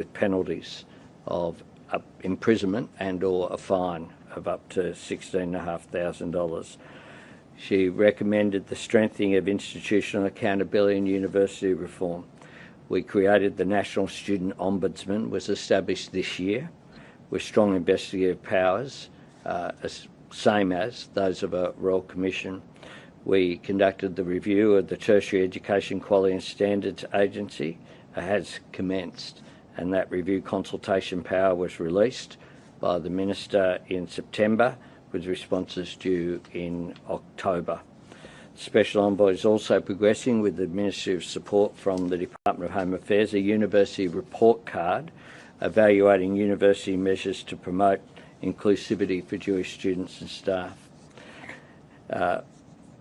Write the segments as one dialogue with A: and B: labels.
A: with penalties of imprisonment and or a fine of up to $16,500. She recommended the strengthening of institutional accountability and university reform. We created the National Student Ombudsman, was established this year, with strong investigative powers, same as those of a Royal Commission. We conducted the review of the Tertiary Education Quality and Standards Agency, has commenced, and that review consultation power was released by the Minister in September, with responses due in October. Special Envoy is also progressing with administrative support from the Department of Home Affairs, a university report card evaluating university measures to promote inclusivity for Jewish students and staff.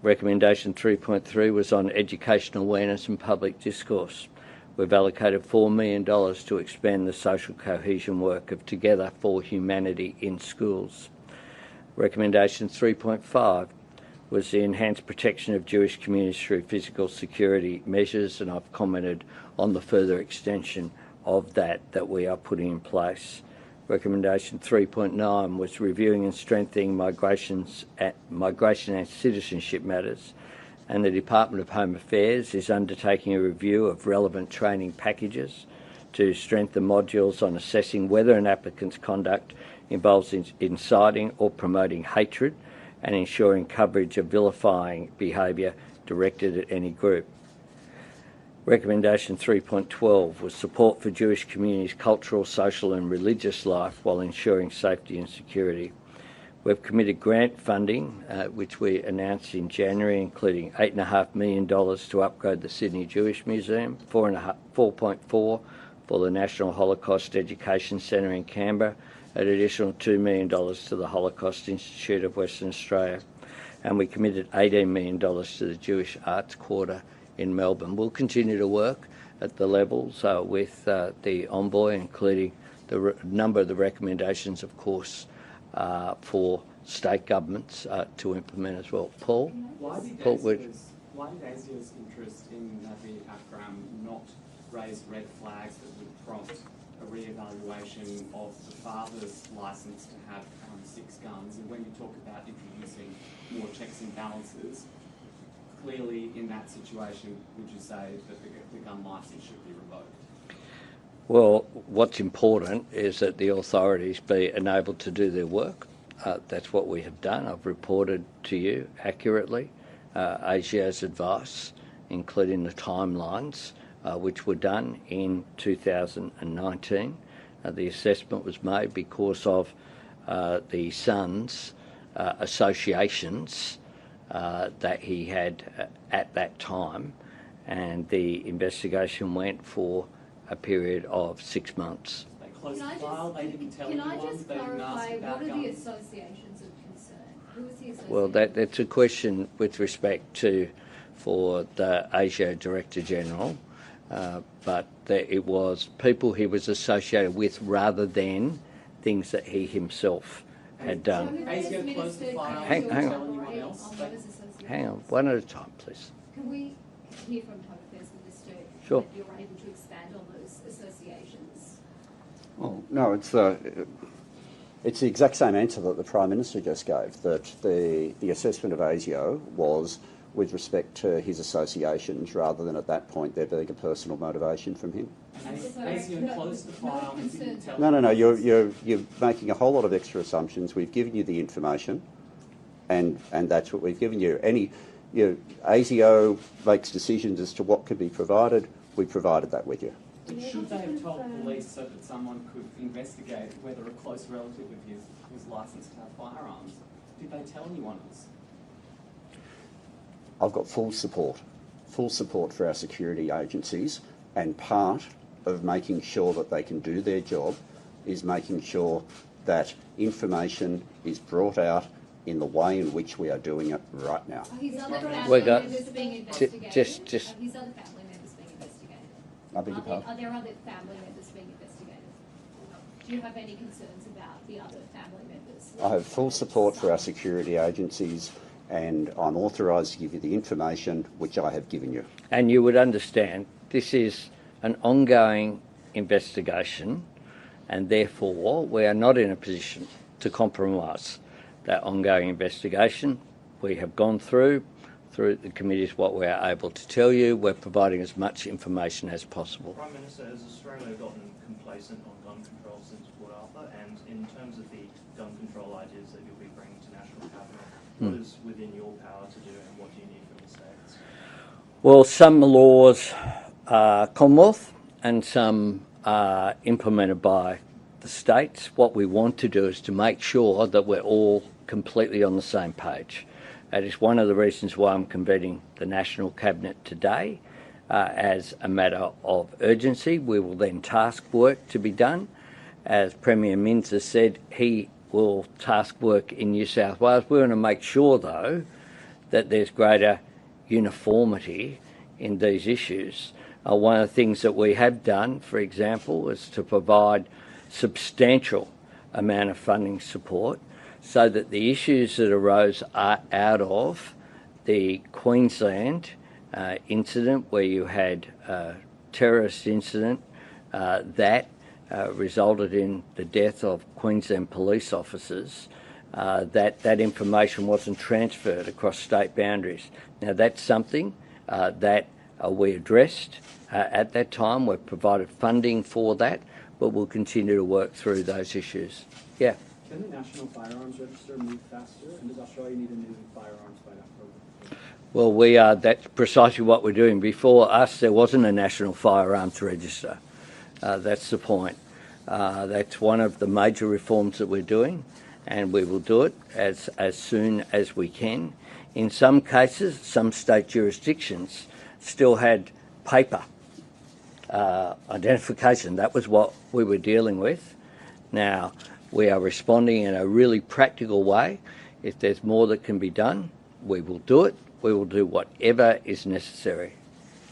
A: Recommendation 3.3 was on education awareness and public discourse. We've allocated $4 million to expand the social cohesion work of Together for Humanity in schools. Recommendation 3.5 was the enhanced protection of Jewish communities through physical security measures, and I've commented on the further extension of that we are putting in place. Recommendation 3.9 was reviewing and strengthening migration and citizenship matters, and the Department of Home Affairs is undertaking a review of relevant training packages to strengthen modules on assessing whether an applicant's conduct involves inciting or promoting hatred and ensuring coverage of vilifying behaviour directed at any group. Recommendation 3.12 was support for Jewish communities' cultural, social and religious life while ensuring safety and security. We've committed grant funding, which we announced in January, including $8.5 million to upgrade the Sydney Jewish Museum, 4.4 for the National Holocaust Education Centre in Canberra, an additional $2 million to the Holocaust Institute of Western Australia, and we committed $18 million to the Jewish Arts Quarter in Melbourne. We'll continue to work at the levels with the Envoy, including the number of the recommendations, of course, for state governments to implement as well. Paul?
B: Why did ASIO's interest in the AFRAM not raise red flags that would prompt a re-evaluation of the father's licence to have 6 guns? And when you talk about introducing more checks and balances, clearly in that situation, would you say that the gun licence should be revoked?
A: Well, what's important is that the authorities be enabled to do their work. That's what we have done. I've reported to you accurately ASIO's advice, including the timelines, which were done in 2019. The assessment was made because of the son's associations that he had at that time, and the investigation went for a period of 6 months.
B: They closed the file, they didn't tell anyone, they didn't ask about guns.
C: What are the associations of concern? Who is the association?
A: Well, that's a question with respect to for the ASIO Director General, but it was people he was associated with rather than things that he himself had done.
B: ASIO closed the file,
A: hang on.
B: tell anyone else?
A: Hang on, one at a time, please.
C: Can we hear from Home Affairs Minister
A: Sure.
C: that you're able to expand on those associations?
D: Well, no, it's the exact same answer that the Prime Minister just gave, that the assessment of ASIO was with respect to his associations rather than at that point there being a personal motivation from him.
B: ASIO closed the file and didn't tell
D: No, you're making a whole lot of extra assumptions. We've given you the information, and that's what we've given you. ASIO makes decisions as to what can be provided. We provided that with you.
B: But should they have told police so that someone could investigate whether a close relative of his was licensed to have firearms? Did they tell anyone else?
D: I've got full support for our security agencies, and part of making sure that they can do their job is making sure that information is brought out in the way in which we are doing it right now.
C: Are his other family members being investigated?
A: Just
C: Are his other family members being investigated?
D: I beg your pardon?
C: Are there other family members being investigated? Do you have any concerns about the other family members?
D: I have full support for our security agencies, and I'm authorised to give you the information which I have given you.
A: And you would understand this is an ongoing investigation, and therefore we are not in a position to compromise that ongoing investigation. We have gone through the committees what we are able to tell you. We're providing as much information as possible.
E: Prime Minister, has Australia gotten complacent on gun control since Port Arthur? And in terms of the gun control ideas that you'll be bringing to National Cabinet, what is within your power to do and what do you need from the states?
A: Well, some laws are Commonwealth and some are implemented by the states. What we want to do is to make sure that we're all completely on the same page. That is one of the reasons why I'm convening the National Cabinet today as a matter of urgency. We will then task work to be done. As Premier Minster said, he will task work in New South Wales. We want to make sure, though, that there's greater uniformity in these issues. One of the things that we have done, for example, is to provide substantial amount of funding support so that the issues that arose out of the Queensland incident, where you had a terrorist incident that resulted in the death of Queensland police officers, that information wasn't transferred across state boundaries. Now that's something that we addressed at that time. We've provided funding for that, but we'll continue to work through those issues. Yeah.
F: Can the National Firearms Register move faster? And does Australia need a new firearms by that program?
A: Well, that's precisely what we're doing. Before us, there wasn't a National Firearms Register. That's the point. That's one of the major reforms that we're doing, and we will do it as soon as we can. In some cases, some state jurisdictions still had paper identification. That was what we were dealing with. Now, we are responding in a really practical way. If there's more that can be done, we will do it. We will do whatever is necessary.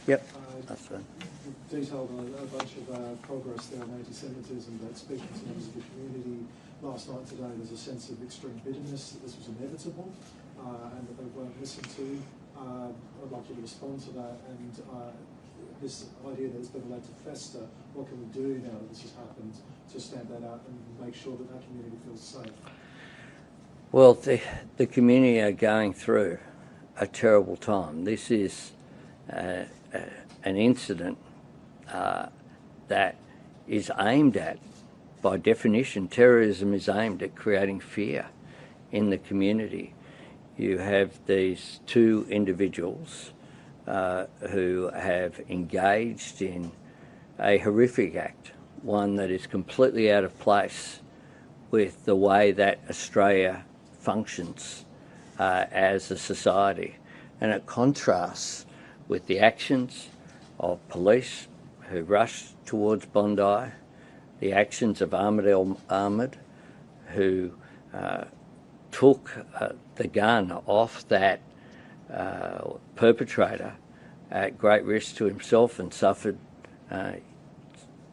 A: Yep. That's right.
G: Detailed on a bunch of progress there on antisemitism, but speaking to members of the community last night, today, there's a sense of extreme bitterness that this was inevitable and that they weren't listened to. I'd like you to respond to that and this idea that it's been allowed to fester. What can we do now that this has happened to stamp that out and make sure that that community feels safe?
A: Well, the community are going through a terrible time. This is an incident that is aimed at, by definition, terrorism is aimed at creating fear in the community. You have these two individuals who have engaged in a horrific act, one that is completely out of place with the way that Australia functions as a society. And it contrasts with the actions of police who rushed towards Bondi, the actions of Ahmed, who took the gun off that perpetrator at great risk to himself and suffered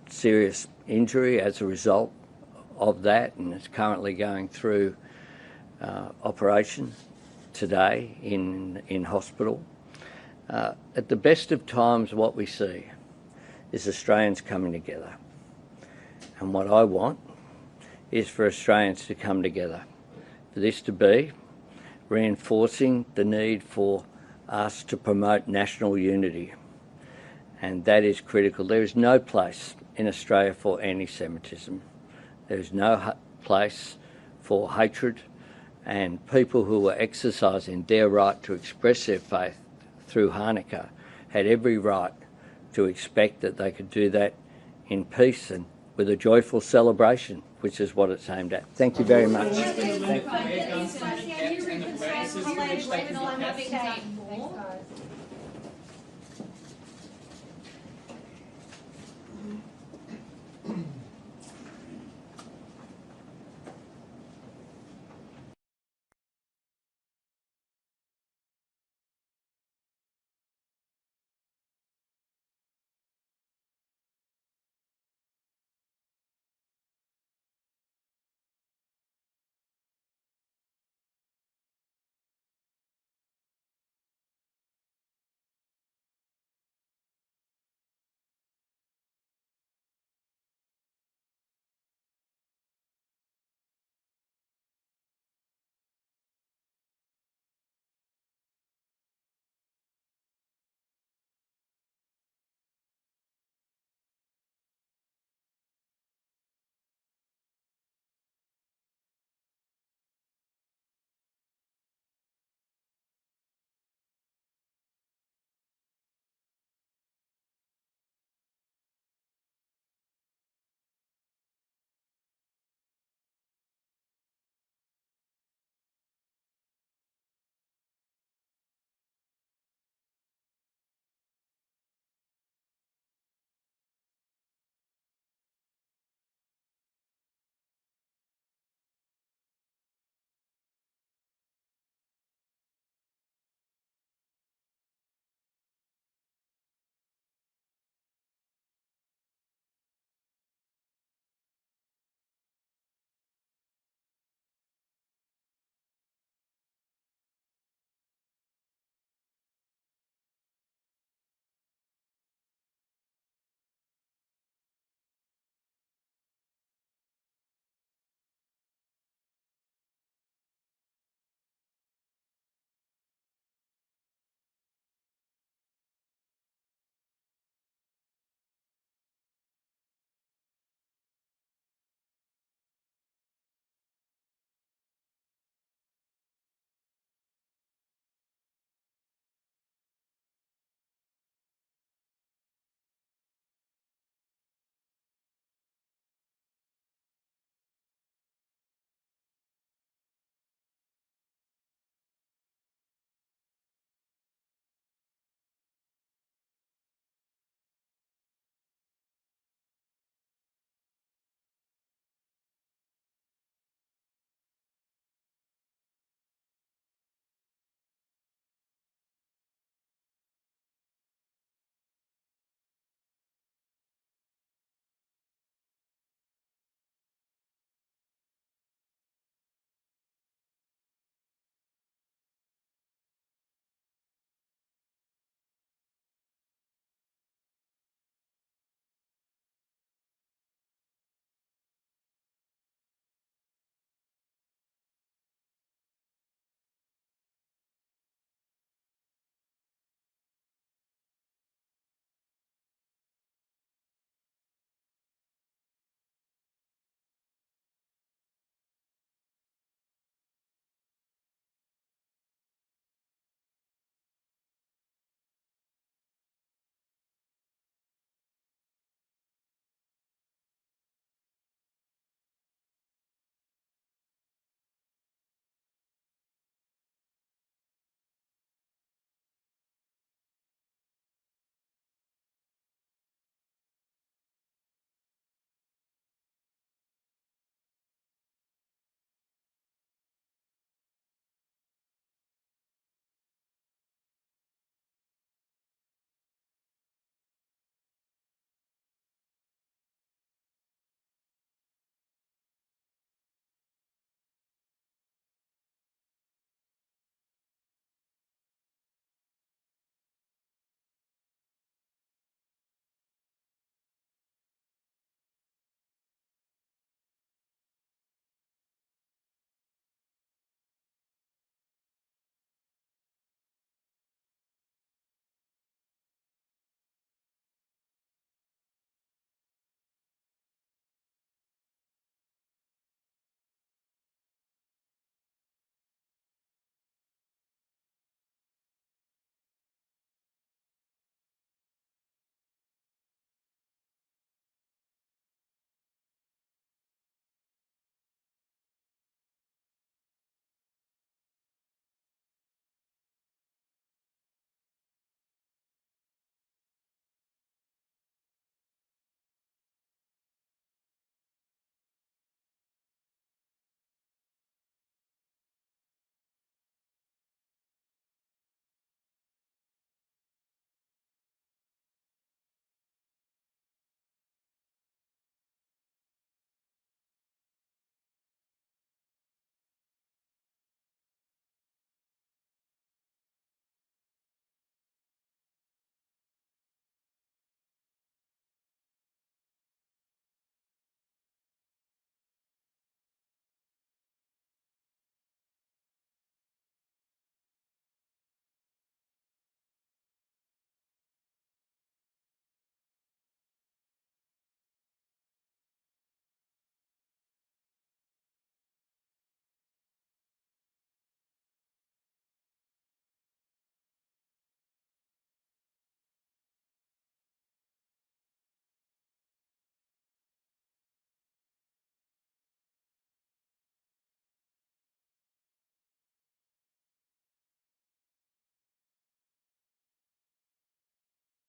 A: serious injury as a result of that, and is currently going through operation today in hospital. At the best of times, what we see is Australians coming together. And what I want is for Australians to come together, for this to be reinforcing the need for us to promote national unity. And that is critical. There is no place in Australia for anti-Semitism. There is no place for hatred, and people who were exercising their right to express their faith through Hanukkah had every right to expect that they could do that in peace and with a joyful celebration, which is what it's aimed at. Thank you very much.
C: Can you reconcile how they blame it on having done more?